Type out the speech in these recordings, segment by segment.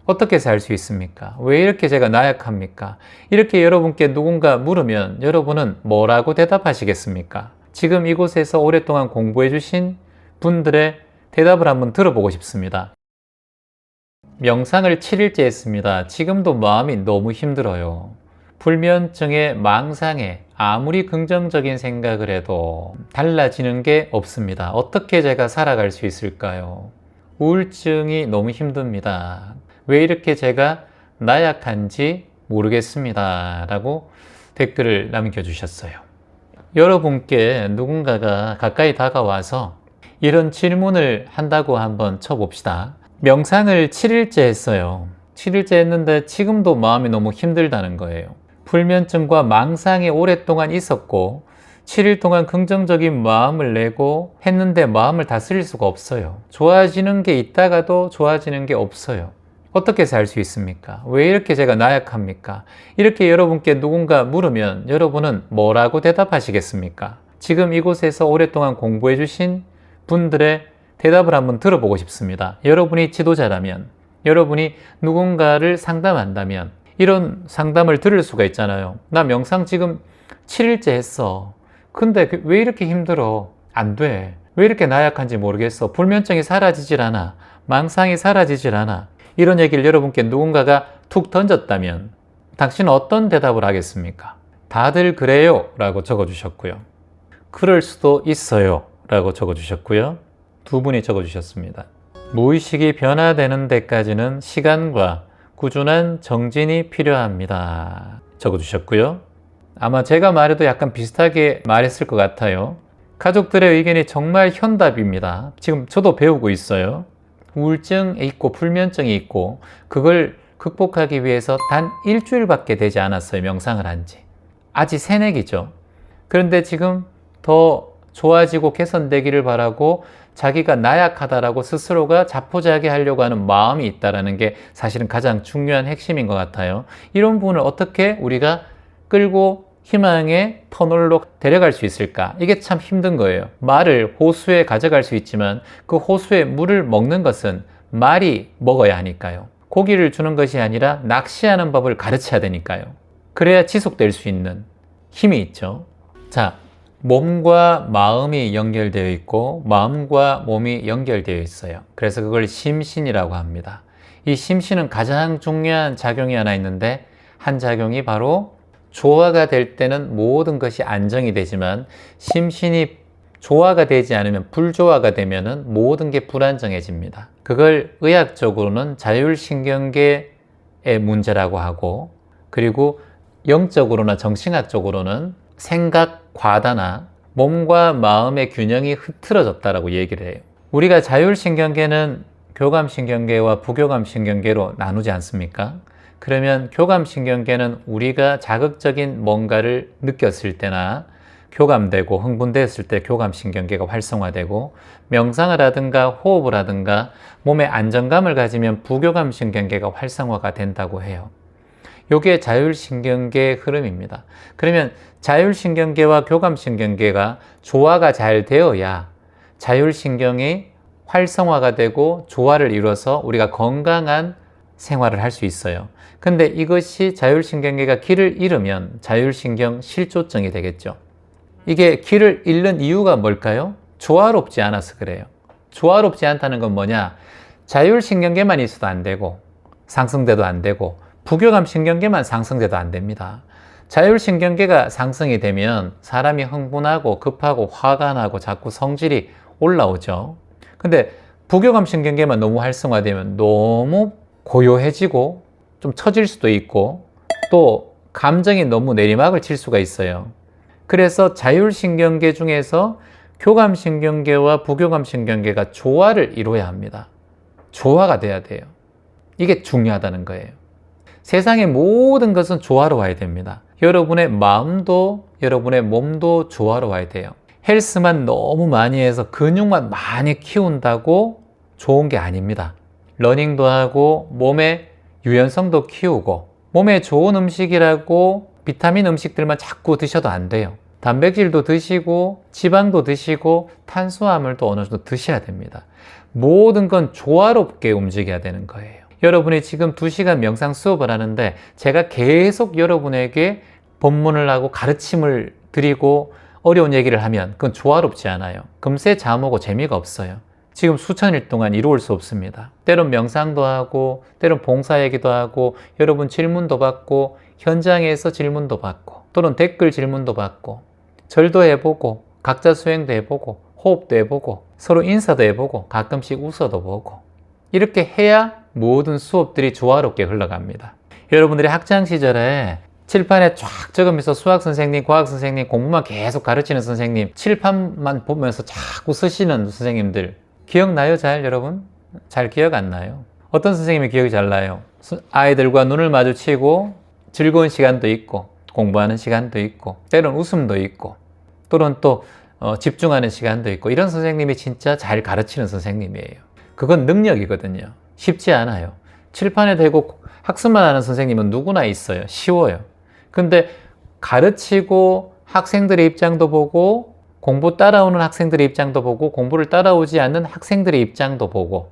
어떻게 살 수 있습니까? 왜 이렇게 제가 나약합니까? 이렇게 여러분께 누군가 물으면 여러분은 뭐라고 대답하시겠습니까? 지금 이곳에서 오랫동안 공부해 주신 분들의 대답을 한번 들어보고 싶습니다. 명상을 7일째 했습니다. 지금도 마음이 너무 힘들어요. 불면증에 망상에 아무리 긍정적인 생각을 해도 달라지는 게 없습니다. 어떻게 제가 살아갈 수 있을까요? 우울증이 너무 힘듭니다. 왜 이렇게 제가 나약한지 모르겠습니다. 라고 댓글을 남겨주셨어요. 여러분께 누군가가 가까이 다가와서 이런 질문을 한다고 한번 쳐봅시다. 명상을 7일째 했어요. 7일째 했는데 지금도 마음이 너무 힘들다는 거예요. 불면증과 망상이 오랫동안 있었고 7일 동안 긍정적인 마음을 내고 했는데 마음을 다스릴 수가 없어요. 좋아지는 게 있다가도 좋아지는 게 없어요. 어떻게 살 수 있습니까? 왜 이렇게 제가 나약합니까? 이렇게 여러분께 누군가 물으면 여러분은 뭐라고 대답하시겠습니까? 지금 이곳에서 오랫동안 공부해 주신 분들의 대답을 한번 들어보고 싶습니다. 여러분이 지도자라면, 여러분이 누군가를 상담한다면 이런 상담을 들을 수가 있잖아요. 나 명상 지금 7일째 했어. 근데 왜 이렇게 힘들어? 안 돼. 왜 이렇게 나약한지 모르겠어. 불면증이 사라지질 않아. 망상이 사라지질 않아. 이런 얘기를 여러분께 누군가가 툭 던졌다면 당신은 어떤 대답을 하겠습니까? 다들 그래요 라고 적어주셨고요. 그럴 수도 있어요 라고 적어주셨고요. 두 분이 적어주셨습니다. 무의식이 변화되는 데까지는 시간과 꾸준한 정진이 필요합니다. 적어주셨고요. 아마 제가 말해도 약간 비슷하게 말했을 것 같아요. 가족들의 의견이 정말 현답입니다. 지금 저도 배우고 있어요. 우울증이 있고 불면증이 있고 그걸 극복하기 위해서 단 일주일밖에 되지 않았어요. 명상을 한 지. 아직 새내기죠. 그런데 지금 더 좋아지고 개선되기를 바라고 자기가 나약하다라고 스스로가 자포자기하려고 하는 마음이 있다는 게 사실은 가장 중요한 핵심인 것 같아요. 이런 부분을 어떻게 우리가 끌고 희망의 터널로 데려갈 수 있을까? 이게 참 힘든 거예요. 말을 호수에 가져갈 수 있지만 그 호수에 물을 먹는 것은 말이 먹어야 하니까요. 고기를 주는 것이 아니라 낚시하는 법을 가르쳐야 되니까요. 그래야 지속될 수 있는 힘이 있죠. 자, 몸과 마음이 연결되어 있고 마음과 몸이 연결되어 있어요. 그래서 그걸 심신이라고 합니다. 이 심신은 가장 중요한 작용이 하나 있는데 한 작용이 바로 조화가 될 때는 모든 것이 안정이 되지만 심신이 조화가 되지 않으면 불조화가 되면 모든 게 불안정해집니다. 그걸 의학적으로는 자율신경계의 문제라고 하고 그리고 영적으로나 정신학적으로는 생각 과다나 몸과 마음의 균형이 흐트러졌다라고 얘기를 해요. 우리가 자율신경계는 교감신경계와 부교감신경계로 나누지 않습니까? 그러면 교감신경계는 우리가 자극적인 뭔가를 느꼈을 때나 교감되고 흥분됐을 때 교감신경계가 활성화되고 명상을 하든가 호흡을 하든가 몸에 안정감을 가지면 부교감신경계가 활성화가 된다고 해요. 이게 자율신경계의 흐름입니다. 그러면 자율신경계와 교감신경계가 조화가 잘 되어야 자율신경이 활성화가 되고 조화를 이뤄서 우리가 건강한 생활을 할 수 있어요. 근데 이것이 자율신경계가 길을 잃으면 자율신경 실조증이 되겠죠. 이게 길을 잃는 이유가 뭘까요? 조화롭지 않아서 그래요. 조화롭지 않다는 건 뭐냐? 자율신경계만 있어도 안 되고 상승돼도 안 되고 부교감신경계만 상승돼도 안 됩니다. 자율신경계가 상승이 되면 사람이 흥분하고 급하고 화가 나고 자꾸 성질이 올라오죠. 근데 부교감신경계만 너무 활성화되면 너무 고요해지고 좀 처질 수도 있고 또 감정이 너무 내리막을 칠 수가 있어요. 그래서 자율신경계 중에서 교감신경계와 부교감신경계가 조화를 이루어야 합니다. 조화가 돼야 돼요. 이게 중요하다는 거예요. 세상의 모든 것은 조화로워야 됩니다. 여러분의 마음도 여러분의 몸도 조화로워야 돼요. 헬스만 너무 많이 해서 근육만 많이 키운다고 좋은 게 아닙니다. 러닝도 하고 몸의 유연성도 키우고 몸에 좋은 음식이라고 비타민 음식들만 자꾸 드셔도 안 돼요. 단백질도 드시고 지방도 드시고 탄수화물도 어느 정도 드셔야 됩니다. 모든 건 조화롭게 움직여야 되는 거예요. 여러분이 지금 2시간 명상 수업을 하는데 제가 계속 여러분에게 법문을 하고 가르침을 드리고 어려운 얘기를 하면 그건 조화롭지 않아요. 금세 잠오고 재미가 없어요. 지금 수천일 동안 이루어올 수 없습니다. 때론 명상도 하고 때론 봉사 얘기도 하고 여러분 질문도 받고 현장에서 질문도 받고 또는 댓글 질문도 받고 절도 해보고 각자 수행도 해보고 호흡도 해보고 서로 인사도 해보고 가끔씩 웃어도 보고 이렇게 해야 모든 수업들이 조화롭게 흘러갑니다. 여러분들이 학창 시절에 칠판에 쫙 적으면서 수학 선생님, 과학 선생님, 공부만 계속 가르치는 선생님, 칠판만 보면서 자꾸 쓰시는 선생님들 기억나요? 잘 여러분? 잘 기억 안 나요? 어떤 선생님이 기억이 잘 나요? 아이들과 눈을 마주치고 즐거운 시간도 있고 공부하는 시간도 있고 때론 웃음도 있고 또는 또 집중하는 시간도 있고 이런 선생님이 진짜 잘 가르치는 선생님이에요. 그건 능력이거든요. 쉽지 않아요. 칠판에 대고 학습만 하는 선생님은 누구나 있어요. 쉬워요. 근데 가르치고 학생들의 입장도 보고 공부 따라오는 학생들의 입장도 보고 공부를 따라오지 않는 학생들의 입장도 보고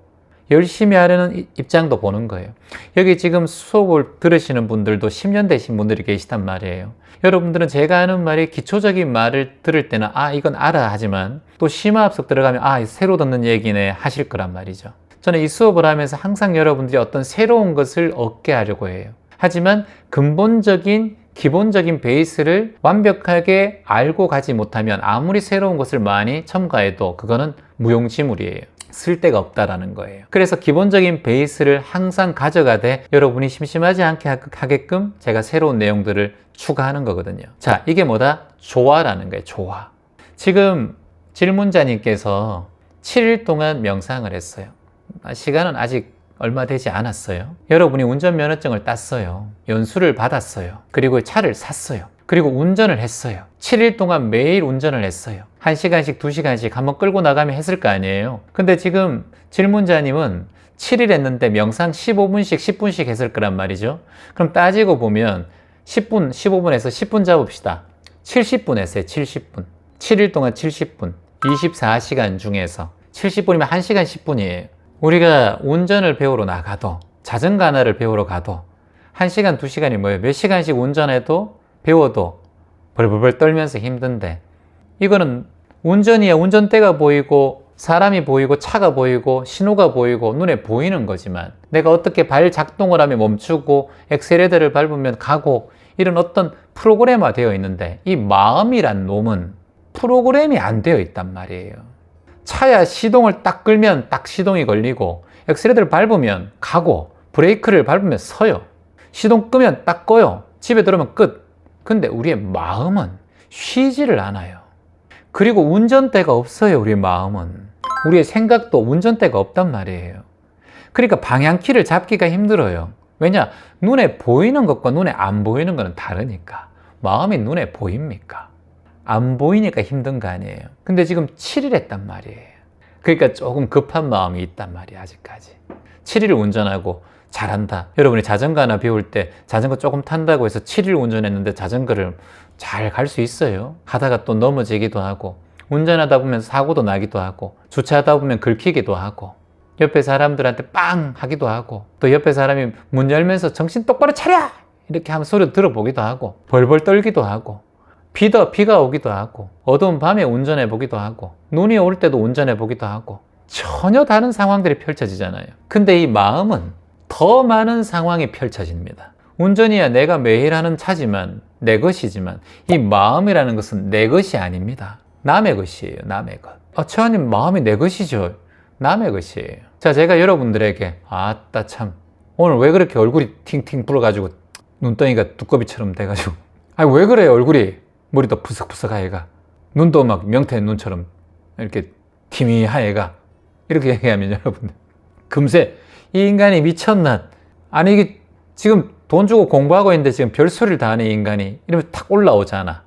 열심히 하려는 입장도 보는 거예요. 여기 지금 수업을 들으시는 분들도 10년 되신 분들이 계시단 말이에요. 여러분들은 제가 하는 말이 기초적인 말을 들을 때는 이건 알아 하지만 또 심화합숙 들어가면 새로 듣는 얘기네 하실 거란 말이죠. 저는 이 수업을 하면서 항상 여러분들이 어떤 새로운 것을 얻게 하려고 해요. 하지만 근본적인 기본적인 베이스를 완벽하게 알고 가지 못하면 아무리 새로운 것을 많이 첨가해도 그거는 무용지물이에요. 쓸데가 없다라는 거예요. 그래서 기본적인 베이스를 항상 가져가되 여러분이 심심하지 않게 하게끔 제가 새로운 내용들을 추가하는 거거든요. 자, 이게 뭐다? 조화라는 거예요. 조화. 지금 질문자님께서 7일 동안 명상을 했어요. 시간은 아직 얼마 되지 않았어요. 여러분이 운전면허증을 땄어요. 연수를 받았어요. 그리고 차를 샀어요. 그리고 운전을 했어요. 7일 동안 매일 운전을 했어요. 1시간씩 2시간씩 한번 끌고 나가면 했을 거 아니에요. 근데 지금 질문자님은 7일 했는데 명상 15분씩 10분씩 했을 거란 말이죠. 그럼 따지고 보면 10분, 15분에서 10분 잡읍시다. 70분 했어요. 70분. 7일 동안 70분. 24시간 중에서 70분이면 1시간 10분이에요. 우리가 운전을 배우러 나가도 자전거 하나를 배우러 가도 1시간, 2시간이 뭐예요? 몇 시간씩 운전해도 배워도 벌벌벌 떨면서 힘든데 이거는 운전이야. 운전대가 보이고 사람이 보이고 차가 보이고 신호가 보이고 눈에 보이는 거지만 내가 어떻게 발 작동을 하면 멈추고 엑셀레터를 밟으면 가고 이런 어떤 프로그램화 되어 있는데 이 마음이란 놈은 프로그램이 안 되어 있단 말이에요. 차야 시동을 딱 끌면 딱 시동이 걸리고 엑셀레터를 밟으면 가고 브레이크를 밟으면 서요. 시동 끄면 딱 꺼요. 집에 들어오면 끝. 근데 우리의 마음은 쉬지를 않아요. 그리고 운전대가 없어요. 우리의 마음은. 우리의 생각도 운전대가 없단 말이에요. 그러니까 방향키를 잡기가 힘들어요. 왜냐? 눈에 보이는 것과 눈에 안 보이는 것은 다르니까. 마음이 눈에 보입니까? 안 보이니까 힘든 거 아니에요. 근데 지금 7일 했단 말이에요. 그러니까 조금 급한 마음이 있단 말이에요. 아직까지 7일 운전하고 잘한다. 여러분이 자전거 하나 배울 때 자전거 조금 탄다고 해서 7일 운전했는데 자전거를 잘 갈 수 있어요? 하다가 또 넘어지기도 하고 운전하다 보면 사고도 나기도 하고 주차하다 보면 긁히기도 하고 옆에 사람들한테 빵 하기도 하고 또 옆에 사람이 문 열면서 정신 똑바로 차려! 이렇게 하면 소리 들어보기도 하고 벌벌 떨기도 하고 비가 오기도 하고 어두운 밤에 운전해 보기도 하고 눈이 올 때도 운전해 보기도 하고 전혀 다른 상황들이 펼쳐지잖아요. 근데 이 마음은 더 많은 상황이 펼쳐집니다. 운전이야 내가 매일 하는 차지만 내 것이지만 이 마음이라는 것은 내 것이 아닙니다. 남의 것이에요. 남의 것. 최원님 마음이 내 것이죠. 남의 것이에요. 자, 제가 여러분들에게 아따 참 오늘 왜 그렇게 얼굴이 팅팅 불어가지고 눈덩이가 두꺼비처럼 돼가지고 왜 그래요 얼굴이 머리도 푸석푸석하얘가 눈도 막 명태 눈처럼 이렇게 티미하얘가 이렇게 얘기하면 여러분들 금세 이 인간이 미쳤나? 아니 이게 지금 돈 주고 공부하고 있는데 지금 별소리를 다 하는 인간이 이러면 탁 올라오잖아.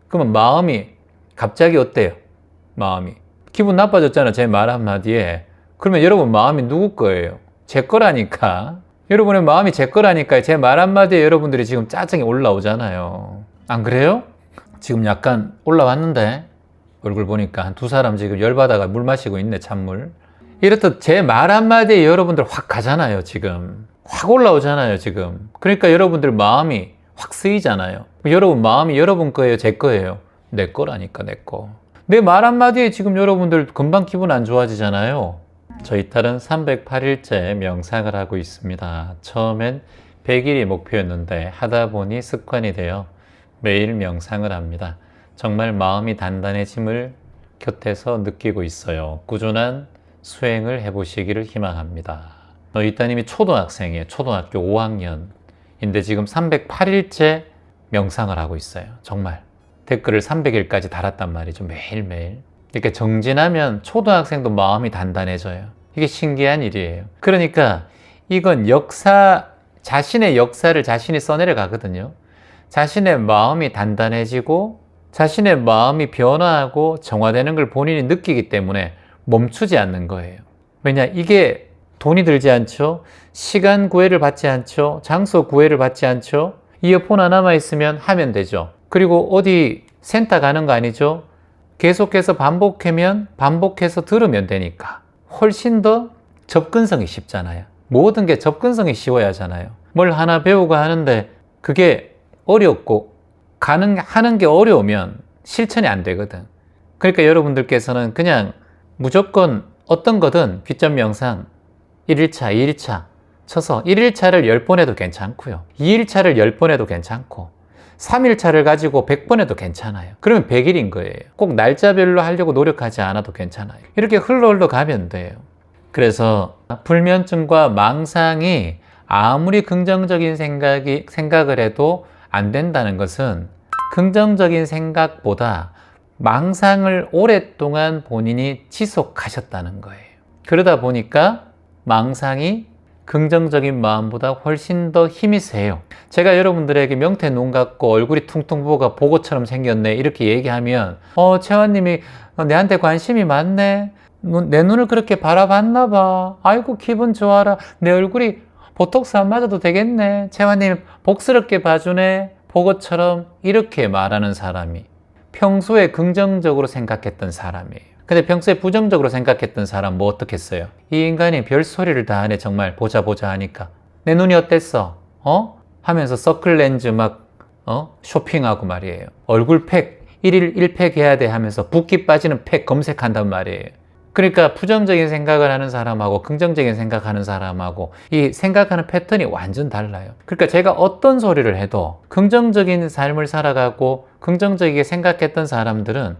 그러면 마음이 갑자기 어때요? 마음이 기분 나빠졌잖아. 제 말 한마디에. 그러면 여러분 마음이 누구 거예요? 제 거라니까. 여러분의 마음이 제 거라니까 제 말 한마디에 여러분들이 지금 짜증이 올라오잖아요. 안 그래요? 지금 약간 올라왔는데 얼굴 보니까 한 두 사람 지금 열받아가 물 마시고 있네. 찬물. 이렇듯 제 말 한마디에 여러분들 확 가잖아요. 지금 확 올라오잖아요, 지금. 그러니까 여러분들 마음이 확 쓰이잖아요. 여러분 마음이 여러분 거예요, 제 거예요? 내 거라니까, 내 거. 내 말 한마디에 지금 여러분들 금방 기분 안 좋아지잖아요. 저희 딸은 308일째 명상을 하고 있습니다. 처음엔 100일이 목표였는데 하다 보니 습관이 되어 매일 명상을 합니다. 정말 마음이 단단해짐을 곁에서 느끼고 있어요. 꾸준한 수행을 해보시기를 희망합니다. 이 따님이 초등학생이에요. 초등학교 5학년인데 지금 308일째 명상을 하고 있어요. 정말 댓글을 300일까지 달았단 말이죠. 매일매일. 이렇게 정진하면 초등학생도 마음이 단단해져요. 이게 신기한 일이에요. 그러니까 이건 자신의 역사를 자신이 써내려 가거든요. 자신의 마음이 단단해지고 자신의 마음이 변화하고 정화되는 걸 본인이 느끼기 때문에 멈추지 않는 거예요. 왜냐? 이게 돈이 들지 않죠? 시간 구애를 받지 않죠? 장소 구애를 받지 않죠? 이어폰 하나만 있으면 하면 되죠. 그리고 어디 센터 가는 거 아니죠? 계속해서 반복해서 들으면 되니까 훨씬 더 접근성이 쉽잖아요. 모든 게 접근성이 쉬워야 하잖아요. 뭘 하나 배우고 하는데 그게 어렵고 하는 게 어려우면 실천이 안 되거든. 그러니까 여러분들께서는 그냥 무조건 어떤 거든 귀점 명상 1일차, 2일차 쳐서 1일차를 10번 해도 괜찮고요. 2일차를 10번 해도 괜찮고 3일차를 가지고 100번 해도 괜찮아요. 그러면 100일인 거예요. 꼭 날짜별로 하려고 노력하지 않아도 괜찮아요. 이렇게 흘러 가면 돼요. 그래서 불면증과 망상이 아무리 긍정적인 생각을 해도 안 된다는 것은 긍정적인 생각보다 망상을 오랫동안 본인이 지속하셨다는 거예요. 그러다 보니까 망상이 긍정적인 마음보다 훨씬 더 힘이 세요. 제가 여러분들에게 명태 눈 같고 얼굴이 퉁퉁 부어가 보고처럼 생겼네 이렇게 얘기하면 채원님이 내한테 관심이 많네. 내 눈을 그렇게 바라봤나 봐. 아이고 기분 좋아라. 내 얼굴이 보톡스 안 맞아도 되겠네. 채원님 복스럽게 봐주네. 보고처럼 이렇게 말하는 사람이 평소에 긍정적으로 생각했던 사람이에요. 근데 평소에 부정적으로 생각했던 사람 뭐 어떻겠어요? 이 인간이 별소리를 다 하네. 정말 보자 하니까 내 눈이 어땠어? 하면서 서클 렌즈 막 쇼핑하고 말이에요. 얼굴 팩 1일 1팩 해야 돼 하면서 붓기 빠지는 팩 검색한단 말이에요. 그러니까 부정적인 생각을 하는 사람하고 긍정적인 생각하는 사람하고 이 생각하는 패턴이 완전 달라요. 그러니까 제가 어떤 소리를 해도 긍정적인 삶을 살아가고 긍정적이게 생각했던 사람들은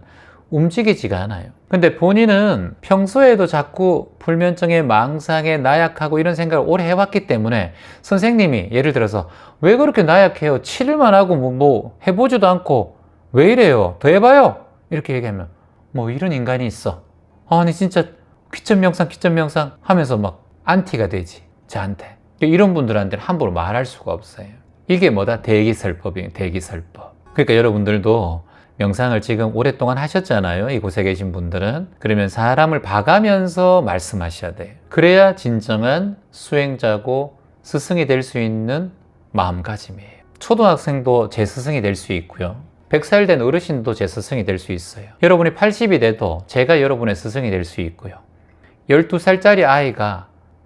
움직이지가 않아요. 근데 본인은 평소에도 자꾸 불면증에 망상에 나약하고 이런 생각을 오래 해왔기 때문에 선생님이 예를 들어서 왜 그렇게 나약해요? 치료만 하고 뭐 해보지도 않고 왜 이래요? 더 해봐요. 이렇게 얘기하면 뭐 이런 인간이 있어. 아니 진짜 귀점 명상 하면서 막 안티가 되지 저한테. 이런 분들한테는 함부로 말할 수가 없어요. 이게 뭐다? 대기설법이에요. 대기설법. 그러니까 여러분들도 명상을 지금 오랫동안 하셨잖아요. 이곳에 계신 분들은. 그러면 사람을 봐가면서 말씀하셔야 돼요. 그래야 진정한 수행자고 스승이 될 수 있는 마음가짐이에요. 초등학생도 제 스승이 될 수 있고요. 100살 된 어르신도 제 스승이 될 수 있어요. 여러분이 80이 돼도 제가 여러분의 스승이 될 수 있고요. 12살짜리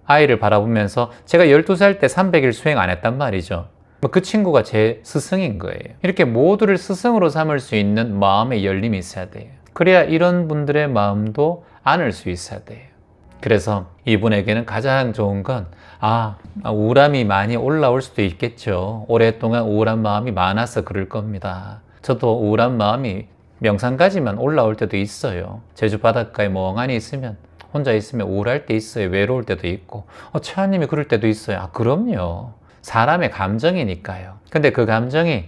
아이를 바라보면서 제가 12살 때 300일 수행 안 했단 말이죠. 그 친구가 제 스승인 거예요. 이렇게 모두를 스승으로 삼을 수 있는 마음의 열림이 있어야 돼요. 그래야 이런 분들의 마음도 안을 수 있어야 돼요. 그래서 이분에게는 가장 좋은 건 우울함이 많이 올라올 수도 있겠죠. 오랫동안 우울한 마음이 많아서 그럴 겁니다. 저도 우울한 마음이 명상까지만 올라올 때도 있어요. 제주 바닷가에 멍하니 있으면 혼자 있으면 우울할 때 있어요. 외로울 때도 있고 최하님이 그럴 때도 있어요. 그럼요. 사람의 감정이니까요. 근데 그 감정이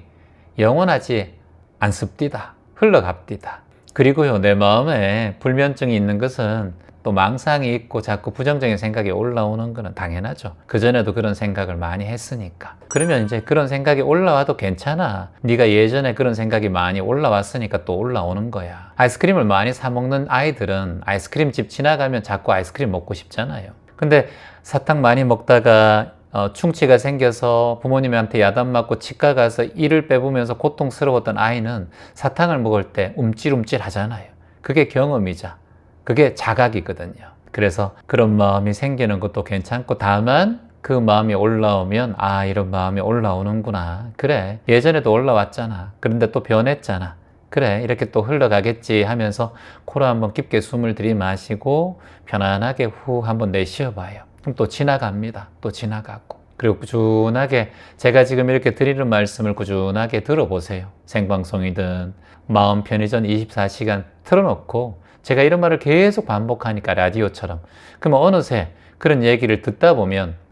영원하지 않습디다. 흘러갑디다. 그리고요, 내 마음에 불면증이 있는 것은 또 망상이 있고 자꾸 부정적인 생각이 올라오는 거는 당연하죠. 그전에도 그런 생각을 많이 했으니까. 그러면 이제 그런 생각이 올라와도 괜찮아. 네가 예전에 그런 생각이 많이 올라왔으니까 또 올라오는 거야. 아이스크림을 많이 사 먹는 아이들은 아이스크림 집 지나가면 자꾸 아이스크림 먹고 싶잖아요. 근데 사탕 많이 먹다가 충치가 생겨서 부모님한테 야단 맞고 치과 가서 이를 빼보면서 고통스러웠던 아이는 사탕을 먹을 때 움찔움찔 하잖아요. 그게 경험이자 그게 자각이거든요. 그래서 그런 마음이 생기는 것도 괜찮고 다만 그 마음이 올라오면 아, 이런 마음이 올라오는구나. 그래, 예전에도 올라왔잖아. 그런데 또 변했잖아. 그래, 이렇게 또 흘러가겠지 하면서 코로 한번 깊게 숨을 들이마시고 편안하게 후 한번 내쉬어봐요. 그럼 또 지나갑니다. 또 지나가고. 그리고 꾸준하게 제가 지금 이렇게 드리는 말씀을 꾸준하게 들어보세요. 생방송이든 마음 편의점 24시간 틀어놓고 제가 이런 말을 계속 반복하니까 라디오처럼 그러면 어느새 그런 얘기를 듣다 보면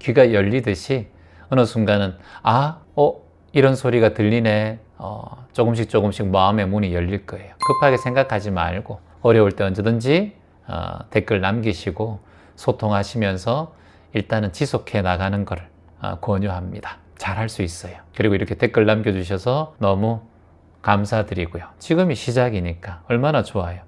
귀가 열리듯이 어느 순간은 이런 소리가 들리네. 조금씩 마음의 문이 열릴 거예요. 급하게 생각하지 말고 어려울 때 언제든지 댓글 남기시고 소통하시면서 일단은 지속해 나가는 것을 권유합니다. 잘할 수 있어요. 그리고 이렇게 댓글 남겨주셔서 너무 감사드리고요. 지금이 시작이니까 얼마나 좋아요.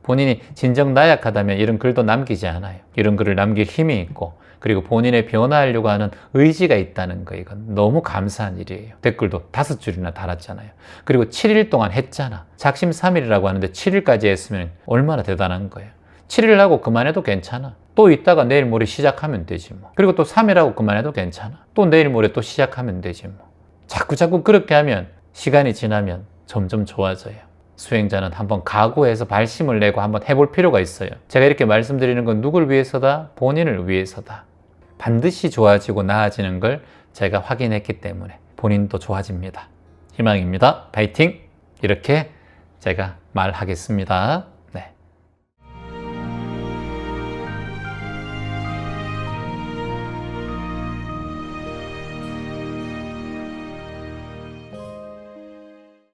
본인이 진정 나약하다면 이런 글도 남기지 않아요. 이런 글을 남길 힘이 있고 그리고 본인의 변화하려고 하는 의지가 있다는 거, 이건 너무 감사한 일이에요. 댓글도 5줄이나 달았잖아요. 그리고 7일 동안 했잖아. 작심 3일이라고 하는데 7일까지 했으면 얼마나 대단한 거예요. 7일 하고 그만해도 괜찮아. 또 있다가 내일 모레 시작하면 되지 뭐. 그리고 또 3일 하고 그만해도 괜찮아. 또 내일 모레 또 시작하면 되지 뭐. 자꾸 그렇게 하면 시간이 지나면 점점 좋아져요. 수행자는 한번 각오해서 발심을 내고 한번 해볼 필요가 있어요. 제가 이렇게 말씀드리는 건 누굴 위해서다? 본인을 위해서다. 반드시 좋아지고 나아지는 걸 제가 확인했기 때문에 본인도 좋아집니다. 희망입니다. 파이팅! 이렇게 제가 말하겠습니다.